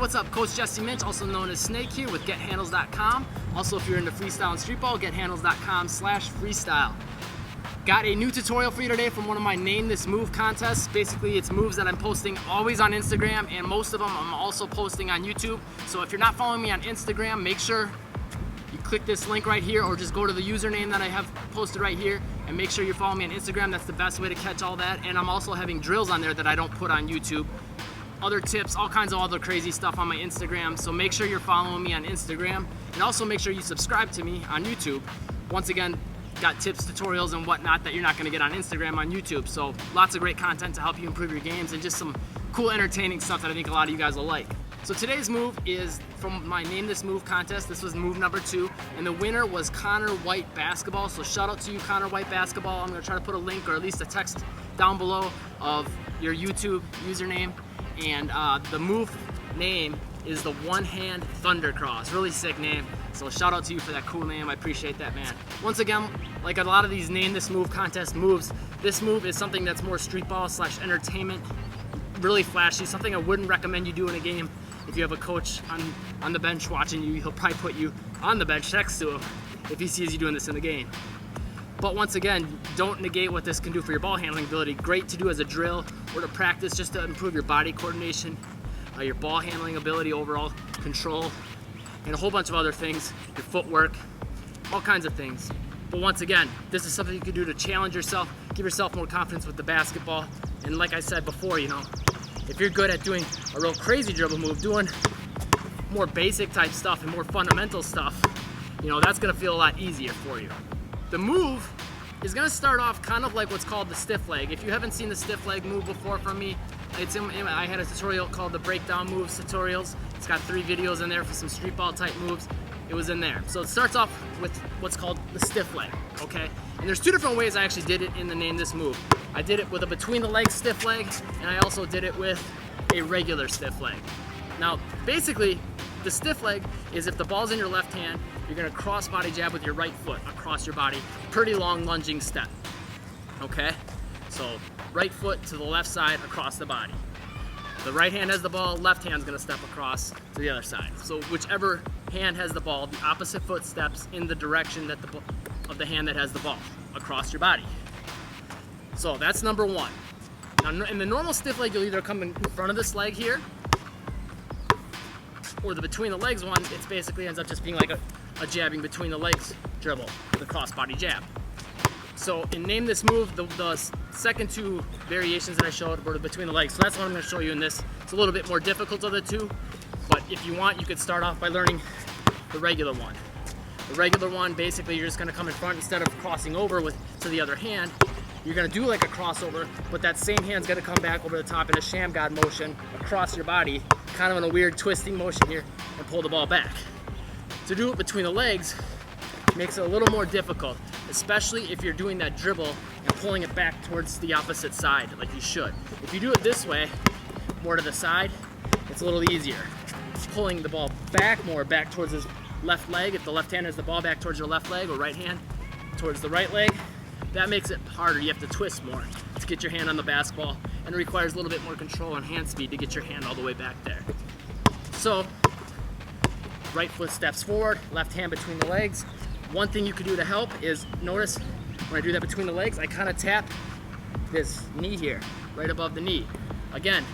what's up? Coach Jesse Minch, also known as Snake here with GetHandles.com. Also, if you're into freestyle and streetball, GetHandles.com/freestyle. Got a new tutorial for you today from one of my Name This Move contests. Basically, it's moves that I'm posting always on Instagram, and most of them I'm also posting on YouTube. So if you're not following me on Instagram, make sure you click this link right here, or just go to the username that I have posted right here, and make sure you're following me on Instagram. That's the best way to catch all that. And I'm also having drills on there that I don't put on YouTube. Other tips, all kinds of other crazy stuff on my Instagram. So make sure you're following me on Instagram, and also make sure you subscribe to me on YouTube. Once again, got tips, tutorials, and whatnot that you're not going to get on Instagram on YouTube. So lots of great content to help you improve your games, and just some cool, entertaining stuff that I think a lot of you guys will like. So today's move is from my Name This Move contest. This was move number 2, and the winner was ConnorWhiteBasketball. So shout out to you, ConnorWhiteBasketball. I'm going to try to put a link, or at least a text down below, of your YouTube username. And the move name is the one-hand thunder cross. Really sick name. So shout out to you for that cool name. I appreciate that, man. Once again, like a lot of these Name This Move contest moves, this move is something that's more streetball / entertainment. Really flashy, something I wouldn't recommend you do in a game. If you have a coach on the bench watching you, he'll probably put you on the bench next to him if he sees you doing this in the game. But once again, don't negate what this can do for your ball handling ability. Great to do as a drill or to practice, just to improve your body coordination, your ball handling ability, overall control, and a whole bunch of other things, your footwork, all kinds of things. But once again, this is something you can do to challenge yourself, give yourself more confidence with the basketball. And like I said before, if you're good at doing a real crazy dribble move, doing more basic type stuff and more fundamental stuff, that's gonna feel a lot easier for you. The move is gonna start off kind of like what's called the stiff leg. If you haven't seen the stiff leg move before from me, I had a tutorial called the breakdown moves tutorials. It's got 3 videos in there for some streetball type moves. It was in there. So it starts off with what's called the stiff leg, okay? And there's 2 different ways I actually did it in the Name This Move. I did it with a between the legs stiff leg, and I also did it with a regular stiff leg. Now, basically, the stiff leg is if the ball's in your left hand, you're gonna cross body jab with your right foot across your body. Pretty long lunging step, okay? So right foot to the left side across the body. The right hand has the ball, left hand's gonna step across to the other side. So whichever hand has the ball, the opposite foot steps in the direction of the hand that has the ball across your body. So that's number 1. Now in the normal stiff leg, you'll either come in front of this leg here, or the between the legs one, it basically ends up just being like a jabbing between the legs dribble with a cross body jab. So in Name This Move, the second 2 variations that I showed were between the legs. So that's what I'm going to show you in this. It's a little bit more difficult of the 2, but if you want, you could start off by learning the regular one. The regular one, basically, you're just going to come in front instead of crossing over to the other hand. You're going to do like a crossover, but that same hand's going to come back over the top in a sham god motion across your body, kind of in a weird twisting motion here, and pull the ball back. To do it between the legs makes it a little more difficult, especially if you're doing that dribble and pulling it back towards the opposite side like you should. If you do it this way, more to the side, it's a little easier. Pulling the ball back towards his left leg, if the left hand has the ball back towards your left leg, or right hand towards the right leg, that makes it harder. You have to twist more to get your hand on the basketball, and it requires a little bit more control and hand speed to get your hand all the way back there. So, right foot steps forward, left hand between the legs. One thing you could do to help is, notice when I do that between the legs, I kind of tap this knee here, right above the knee. Again,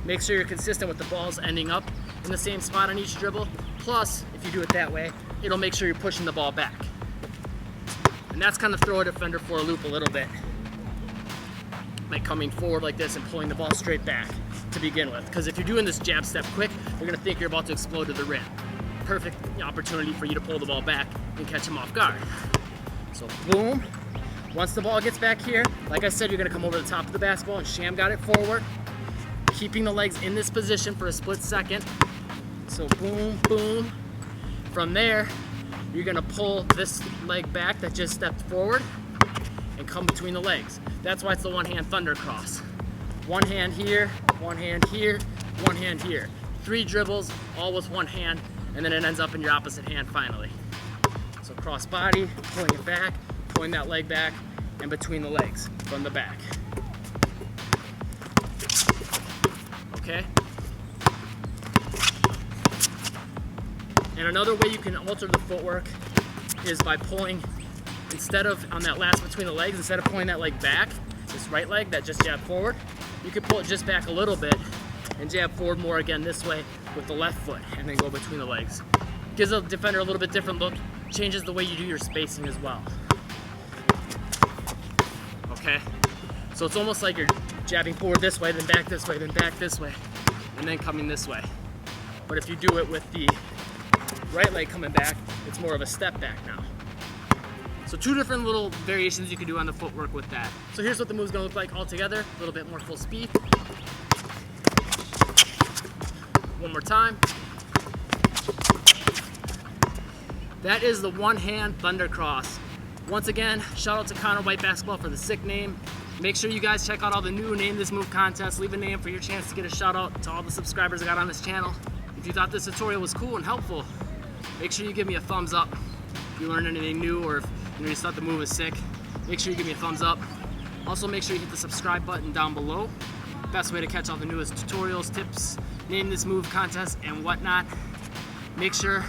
make sure you're consistent with the balls ending up in the same spot on each dribble. Plus, if you do it that way, it'll make sure you're pushing the ball back. And that's kind of throw a defender for a loop a little bit. Like coming forward like this and pulling the ball straight back to begin with. Because if you're doing this jab step quick, they're gonna think you're about to explode to the rim. Perfect opportunity for you to pull the ball back and catch him off guard. So boom. Once the ball gets back here, like I said, you're gonna come over the top of the basketball and sham got it forward, keeping the legs in this position for a split second. So boom, boom. From there, you're gonna pull this leg back that just stepped forward and come between the legs. That's why it's the one-hand thunder cross. One hand here, one hand here, one hand here. 3 dribbles, all with one hand, and then it ends up in your opposite hand finally. So cross body, pulling it back, pulling that leg back, and between the legs from the back. Okay? And another way you can alter the footwork is by pulling, instead of on that last between the legs, instead of pulling that leg back, this right leg that just jab forward, you can pull it just back a little bit and jab forward more again this way with the left foot, and then go between the legs. Gives the defender a little bit different look, changes the way you do your spacing as well. Okay, so it's almost like you're jabbing forward this way, then back this way, then back this way, and then coming this way. But if you do it with the right leg coming back, it's more of a step back now. So 2 different little variations you can do on the footwork with that. So here's what the move's gonna look like all together, a little bit more full speed. One more time. That is the one-hand thunder cross. Once again, shout out to ConnorWhiteBasketball for the sick name. Make sure you guys check out all the new Name This Move contests. Leave a name for your chance to get a shout out to all the subscribers I got on this channel. If you thought this tutorial was cool and helpful, make sure you give me a thumbs up. If you learned anything new, or if you just thought the move was sick, make sure you give me a thumbs up. Also, make sure you hit the subscribe button down below. Best way to catch all the newest tutorials, tips, Name This Move contests, and whatnot. Make sure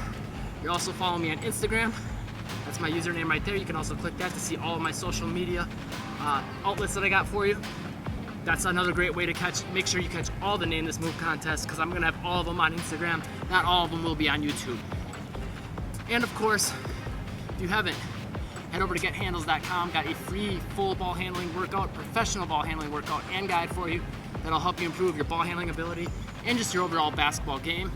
you're also following me on Instagram. That's my username right there. You can also click that to see all of my social media outlets that I got for you. That's another great way to make sure you catch all the Name This Move contests, because I'm gonna have all of them on Instagram. Not all of them will be on YouTube. And of course, if you haven't, head over to gethandles.com. Got a free full ball handling workout, professional ball handling workout and guide for you that'll help you improve your ball handling ability and just your overall basketball game.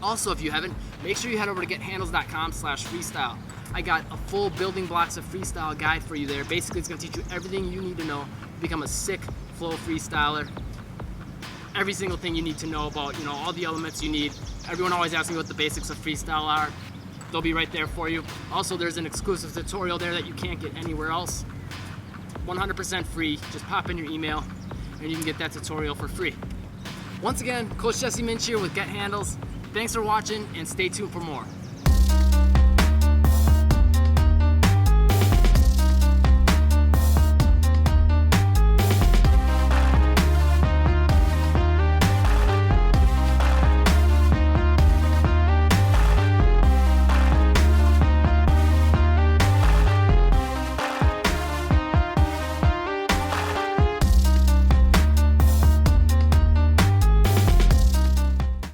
Also, if you haven't, make sure you head over to gethandles.com/freestyle. I got a full building blocks of freestyle guide for you there. Basically, it's gonna teach you everything you need to know to become a sick flow freestyler. Every single thing you need to know about, all the elements you need. Everyone always asks me what the basics of freestyle are. They'll be right there for you. Also, there's an exclusive tutorial there that you can't get anywhere else. 100% free. Just pop in your email and you can get that tutorial for free. Once again, Coach Jesse Minch here with Get Handles. Thanks for watching, and stay tuned for more.